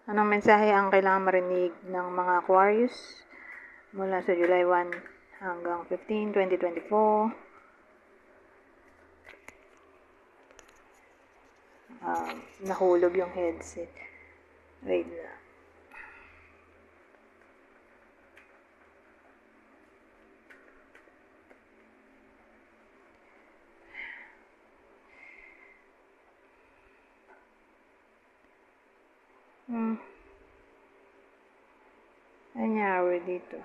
Anong mensahe ang kailangan marinig ng mga Aquarius mula sa July 1 hanggang 15, 2024? Nahulog yung headset. Wait lang. Nangyari dito.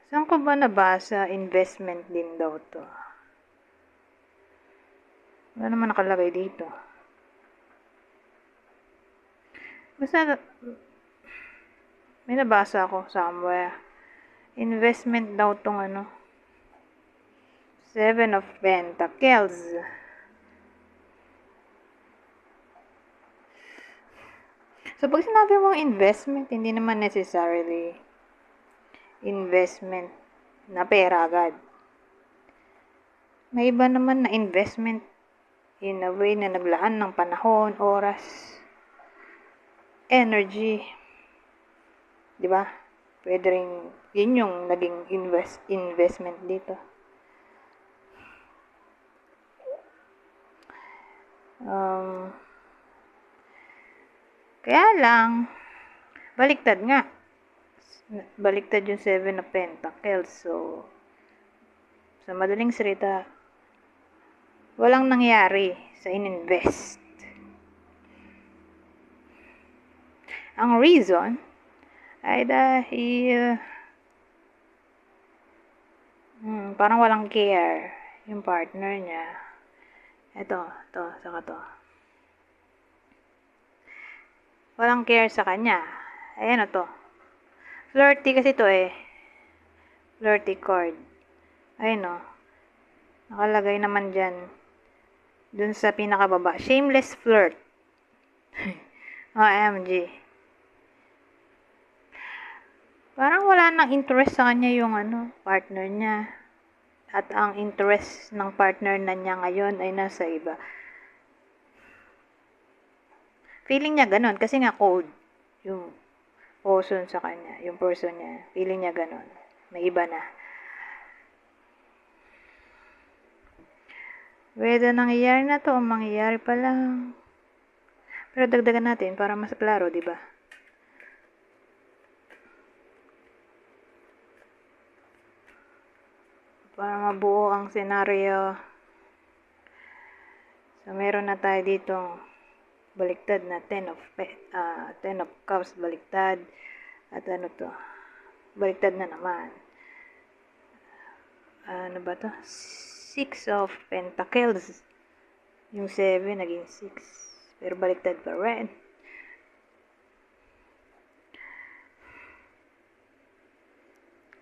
Saan ko ba nabasa? Investment din daw to. Wala naman nakalagay dito. Basta may nabasa ako somewhere. Investment daw tong ano. 7 of Pentacles. So, pag sinabi mong investment, hindi naman necessarily investment na pera agad. May iba naman na investment in a way na naglaan ng panahon, oras, energy. Diba? Pwede rin, yun yung naging investment dito. Kaya lang, baliktad nga. Baliktad yung 7 of Pentacles. So, sa madaling salita, walang nangyari sa ininvest. Ang reason ay dahil parang walang care yung partner niya. Ito, saka to. Walang care sa kanya. Ayan na to. Flirty kasi to eh. Flirty card. Ayun o. Nakalagay naman dyan. Dun sa pinakababa. Shameless flirt. OMG. Parang wala nang interest sa kanya yung partner niya. At ang interest ng partner na niya ngayon ay nasa iba. Feeling niya ganun kasi nga cold yung person sa kanya, yung person niya. Feeling niya ganun. May iba na. Whether nangyayari na to o mangyayari pa lang. Pero dagdagan natin para mas klaro, di ba? Para mabuo ang senaryo. So, meron na tayo ditong baliktad na 10 of Cups baliktad. At ano to? Baliktad na naman. Ano ba to? 6 of Pentacles. Yung 7 naging 6. Pero baliktad pa rin.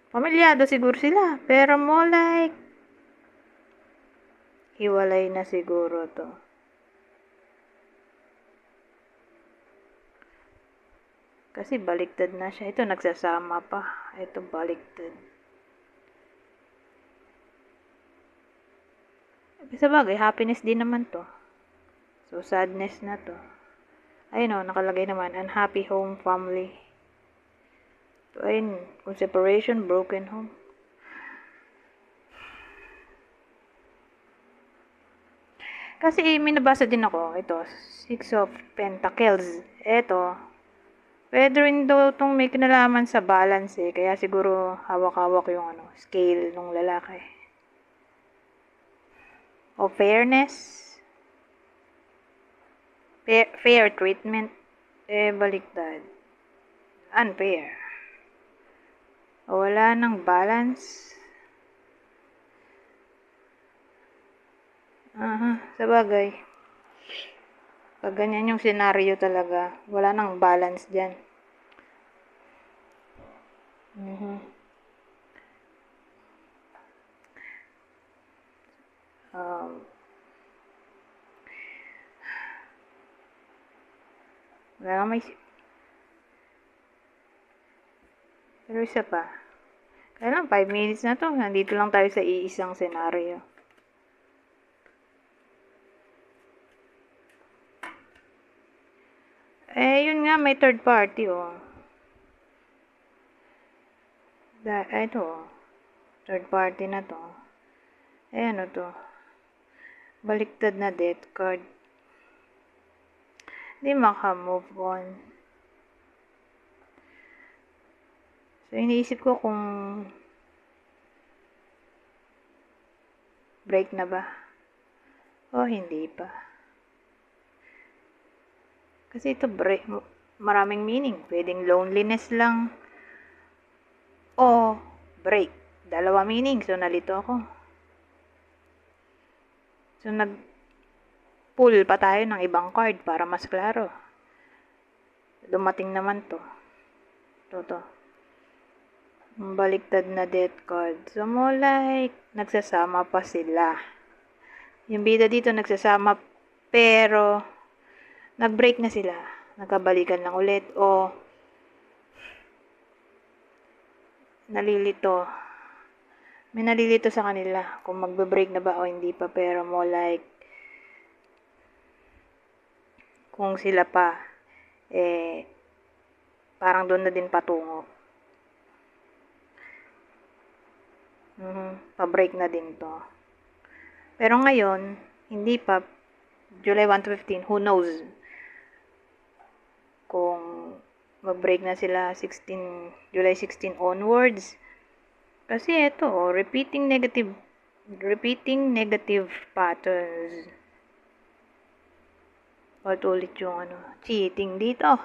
Pamilyado siguro sila. Pero more like hiwalay na siguro to. Kasi baliktad na siya. Ito nagsasama pa. Ito baliktad. Sa bagay, happiness din naman to. So, sadness na to. Ayun o, nakalagay naman, unhappy home, family. So, ayun, kung separation, broken home. Kasi may nabasa din ako, ito, 6 of Pentacles. Ito, pwede rin daw itong may kinalaman sa balance eh. Kaya siguro hawak-hawak yung scale ng lalaki. O fairness. Fair treatment. Baliktad. Unfair. O wala ng balance. Sa bagay. Pag ganyan yung senaryo talaga, wala nang balance dyan. Wala nang may... Pero isa pa. Kaya lang, 5 minutes na to. Nandito lang tayo sa iisang senaryo. Yun nga, may third party, oh. Ito, oh. Third party na to. Ano to? Baliktad na death card. Hindi maka-move on. So, iniisip ko kung break na ba o hindi pa. Kasi ito break, maraming meaning. Pwedeng loneliness lang o break. Dalawa meaning. So, nalito ako. So, nag-pull pa tayo ng ibang card para mas klaro. Dumating naman to. To. Baliktad na death card. So, more like, nagsasama pa sila. Yung bida dito nagsasama, pero, nag-break na sila. Nagkabalikan lang ulit. O, nalilito. May nalilito sa kanila kung magbe-break na ba o hindi pa, pero more like kung sila pa parang doon na din patungo. Pa-break na din to. Pero ngayon, hindi pa. July 1 to 15, who knows kung mag-break na sila July 16 onwards. Kasi ito, repeating negative patterns. Ulit yung cheating dito.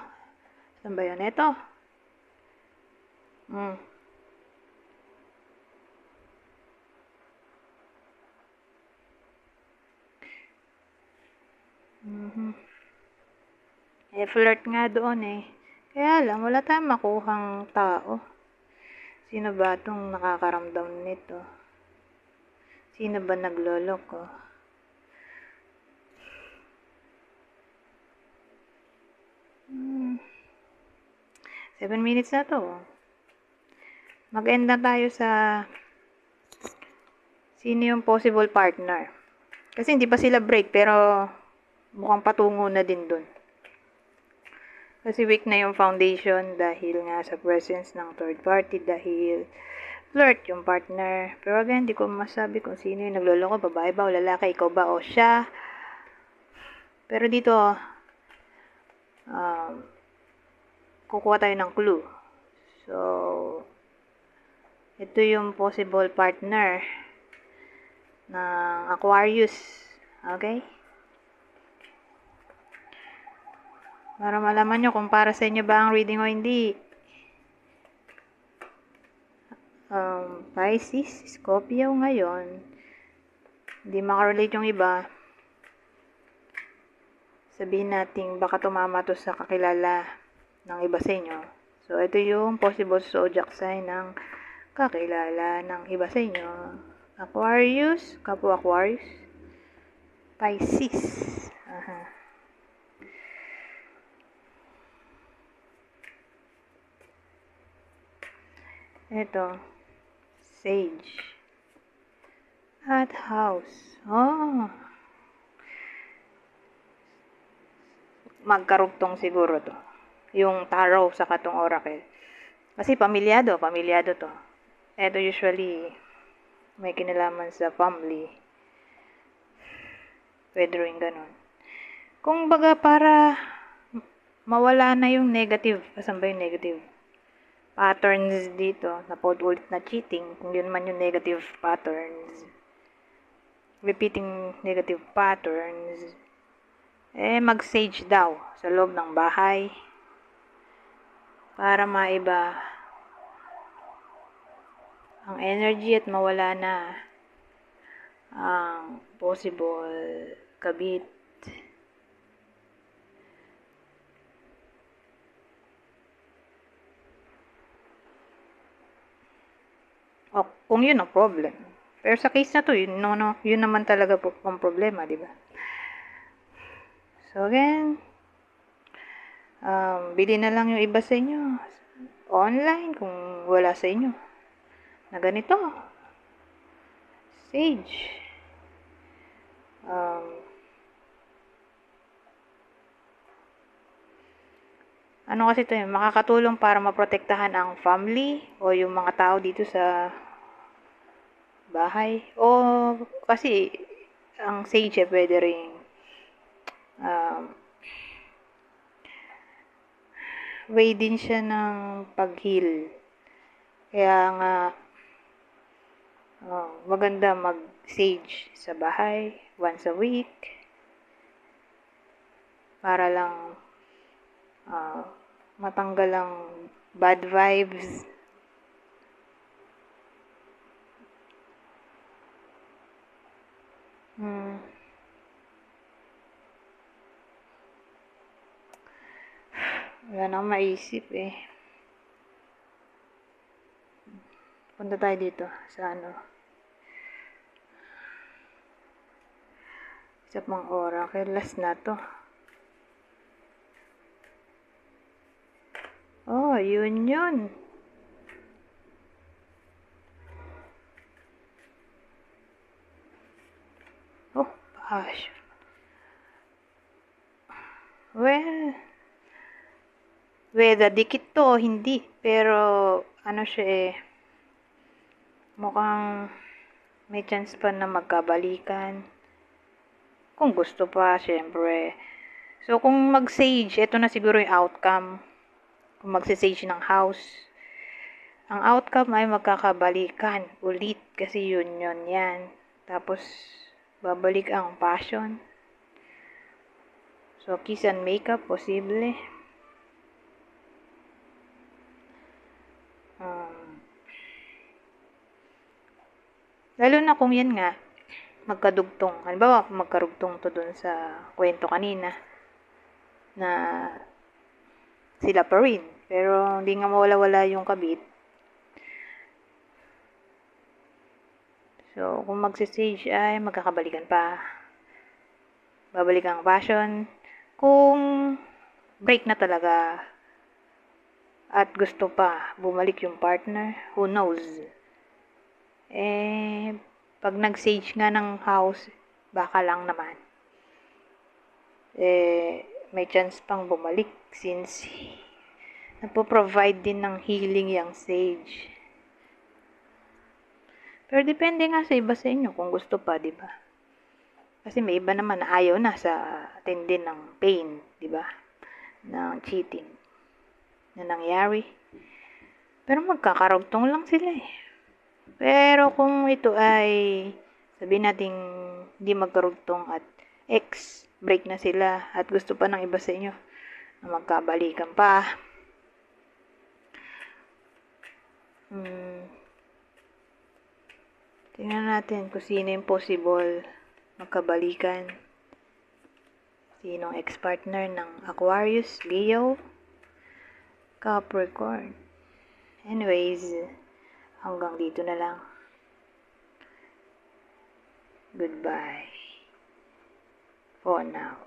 Saan ba yun? Ito. Flirt nga doon eh. Kaya lang, wala tayong makuhang tao. Sino ba itong nakakaramdam nito? Sino ba nagloloko? Hmm. 7 minutes na to. Mag-end na tayo sa sino yung possible partner. Kasi hindi pa sila break, pero mukhang patungo na din dun. Kasi weak na yung foundation dahil nga sa presence ng third party, dahil flirt yung partner. Pero again, hindi ko masabi kung sino yung nagloloko, babae ba o lalaki, ikaw ba o siya. Pero dito, kukuha tayo ng clue. So, ito yung possible partner ng Aquarius. Okay? Para malaman nyo kung para sa inyo ba ang reading o hindi. Pisces, Scorpio ngayon. Hindi makarelate yung iba. Sabihin natin baka tumama to sa kakilala ng iba sa inyo. So, ito yung possible zodiac sign ng kakilala ng iba sa inyo. Aquarius, kapwa Aquarius. Pisces. Ito, Sage. At House. Magkarugtong siguro to. Yung tarot sa katong oracle. Kasi pamilyado to. Ito usually may kinalaman sa family. Pwede rin ganun. Kung baga para mawala na yung negative. Asan ba yung negative? Patterns dito, na paulit na cheating, kung yun man yung negative patterns, repeating negative patterns, mag-sage daw sa loob ng bahay para maiba ang energy at mawala na ang possible kabit. O, kung yun ang problem. Pero sa case na to, yun naman talaga po ang problema, di ba? So again, bili na lang yung iba sa inyo online kung wala sa inyo. na ganito. Sage. Ano kasi ito makakatulong para maprotektahan ang family o yung mga tao dito sa bahay. O kasi ang sage pwede rin way din siya ng pag-heal. Kaya nga maganda mag-sage sa bahay once a week para lang matanggal ang bad vibes. Wala na akong maisip eh. Punta tayo dito sa isa pang oracle. Last na to. Oh, yun. Oh, passion. Well, whether dikit to, hindi. Pero, siya mukhang may chance pa na magkabalikan. Kung gusto pa, syempre. So, kung mag-sage, ito na siguro yung outcome. Kung mag-sage ng house, ang outcome ay magkakabalikan ulit kasi yun yan. Tapos, babalik ang passion. So, kiss and makeup, posible. Lalo na kung yan nga, magkadugtong. Halimbawa, magkarugtong to dun sa kwento kanina na sila pa rin. Pero, hindi nga mawala-wala yung kabit. So, kung magsisage ay magkakabalikan pa. Babalik ang passion. Kung break na talaga at gusto pa bumalik yung partner, who knows? Pag nag-sage nga ng house, baka lang naman. May chance pang bumalik since nagpo-provide din ng healing yung sage. Pero depende nga sa iba sa inyo kung gusto pa, di ba? Kasi may iba naman na ayaw na sa tindi ng pain, di ba? Ng cheating na nangyari. Pero magkakarugtong lang sila eh. Pero kung ito ay sabihin natin hindi magkarugtong at break na sila at gusto pa ng iba sa inyo na magkabalikan pa. Tingnan natin kung sino yung possible magkabalikan. Sinong ex-partner ng Aquarius, Leo, Capricorn. Anyways, hanggang dito na lang. Goodbye for now.